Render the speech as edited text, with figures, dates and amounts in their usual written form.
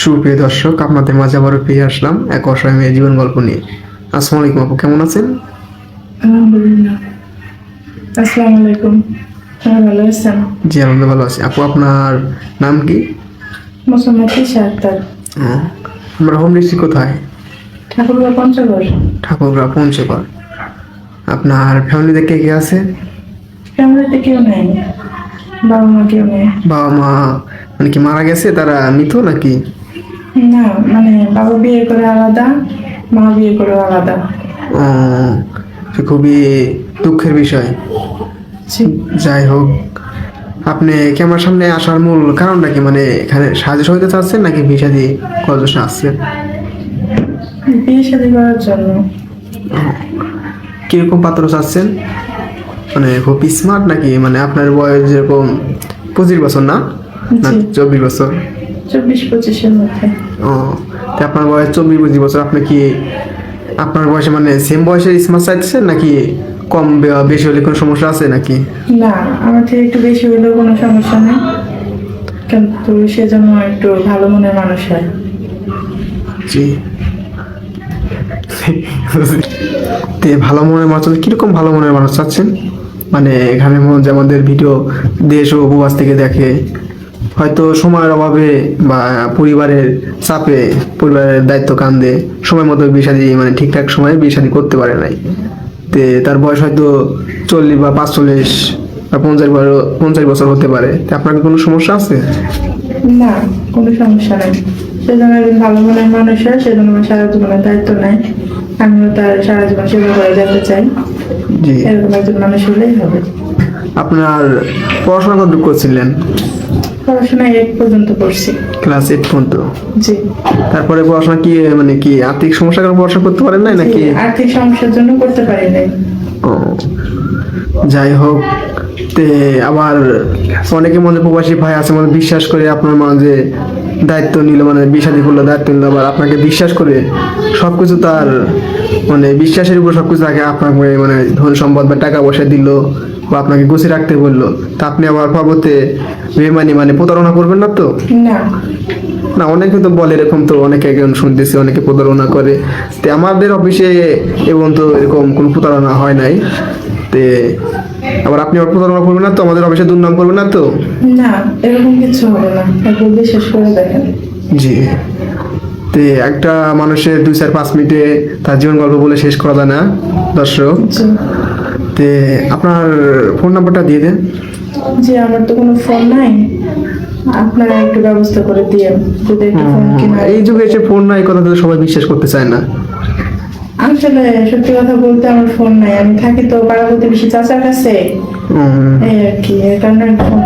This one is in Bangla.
সুপ্রিয় দর্শক, আপনাদের মাঝে আবারও ফিরে আসলাম এক অসহায় মেয়ের জীবন গল্প নিয়ে। আসসালামু আলাইকুম আপু, কেমন আছেন? আলহামদুলিল্লাহ। আসসালামু আলাইকুম। হ্যাঁ, ভালো আছেন? জি আলহামদুলিল্লাহ ভালো আছি। আপু আপনার নাম কি? মোসাম্মদ তিশা আক্তার। আপনার হোম ডিস্ট্রিক্ট কোথায়? ঠাকুরগাঁও পঞ্চগড়। ঠাকুরগাঁও পঞ্চগড়। আপনার ফ্যামিলিতে কে কে আছে? ফ্যামিলিতে কেউ নেই, বাবা মা কেউ নেই। বাবা মা মানে কি মারা গেছে, তারা মৃত নাকি? না, মানে বাবা বিয়ে করে আলাদা, মা বিয়ে করে আলাদা। ও, সে খুবই দুঃখের বিষয়। জি। যাই হোক, আপনি ক্যামেরার সামনে আসার মূল কারণটা কি? মানে এখানে সাহায্য সহযোগিতা চাচ্ছেন নাকি ভিসা দিয়ে করার জন্য আসছেন? বিয়ে শাদী করার জন্য। কিরকম পাত্র চাচ্ছেন? মানে খুব স্মার্ট নাকি? মানে আপনার বয়স যেরকম 25 বছর না, না জি। 24 বছর? 24-25-এর মধ্যে। ও, তো আপনার বয়স 24-25 বছর। আপনি কি আপনার বয়সে মানে সেম বয়সের স্মার্ট চাইছেন নাকি কম বেশি হলে কোনো সমস্যা আছে নাকি? না, আমার থেকে একটু বেশি হলেও কোনো সমস্যা নেই, কিন্তু সেজন্য একটু ভালো মনের মানুষ হয়। জি। তে ভালো মনের মানুষ কিরকম ভালো মনের মানুষ চাচ্ছেন? মানে এখানে যে আমাদের ভিডিও দেশ ও উপবাস থেকে দেখে, হয়তো সময়ের অভাবে বা পরিবারের চাপে, পরিবারের দায়িত্ব কান্দে সময় মতো বিয়ে শাদী মানে ঠিকঠাক সময়ে বিয়ে শাদী করতে পারে নাই। তে তার বয়স হয়তো 40 বা 45 বা 50 বছর হতে পারে। তে আপনার কি কোনো সমস্যা আছে? না, কোনো সমস্যা নেই। সেজন্য একজন ভালো মনের মানুষ হয়, সেজন্য আমার সারা জীবনের দায়িত্ব নেয়, আমিও তার সারা জীবন সেবা করে যেতে চাই। জি। এরকম একজন মানুষ হলেই হবে। আপনার পড়াশোনা কত করছিলেন? পড়াশোনা 8 পর্যন্ত পড়ছি। ক্লাস 8 পর্যন্ত। জি। তারপরে পড়াশোনা কি মানে কি আর্থিক সমস্যার কারণে পড়াশোনা করতে পারেন নাই নাকি? জি, আর্থিক সমস্যার জন্য করতে পারি নাই। ও, যাই হোক। তে আবার অনেকে মনে প্রবাসী ভাই আছে মানে বিশ্বাস করে আপনার মাঝে দায়িত্ব নিল, মানে বিষাদি করলো, দায়িত্ব নিল, আবার আপনাকে বিশ্বাস করে সবকিছু তার মানে বিশ্বাসের উপর সবকিছু আগে আপনাকে মানে ধন সম্পদ বা টাকা পয়সা দিল বা আপনাকে গুছিয়ে রাখতে বললো, তা আপনি আবার পরবর্তীতে বেমানি মানে প্রতারণা করবেন না তো? না। না, অনেকে তো বলে এরকম, তো অনেকে এখন শুনতেছি অনেকে প্রতারণা করে। তে আমাদের অফিসে এবং তো এরকম কোনো প্রতারণা হয় নাই। তে আবার আপনি আবার প্রতারণা করবেন না তো? আমাদের অফিসে দুর্নাম করবেন না তো? না, এরকম কিছু হবে না, একবার বিশ্বাস করে দেখেন। জি। তে একটা মানুষের 2-4-5 মিনিটে তার জীবন গল্প বলে শেষ করা যায় না দর্শক। জি। তে আপনার ফোন নাম্বারটা দিয়ে দেন। জি, আমার তো কোনো ফোন নাই, আপনারা একটু ব্যবস্থা করে দিয়েন যদি একটু ফোন কিনা। এই যুগে এসে ফোন নাই, কথা তো সবাই বিশ্বাস করতে চায় না। আসলে সত্যি কথা বলতে আমার ফোন নাই, আমি থাকি তো পাড়া প্রতিবেশী চাচার কাছে, উম, এই আর কি, এর কারণে ফোন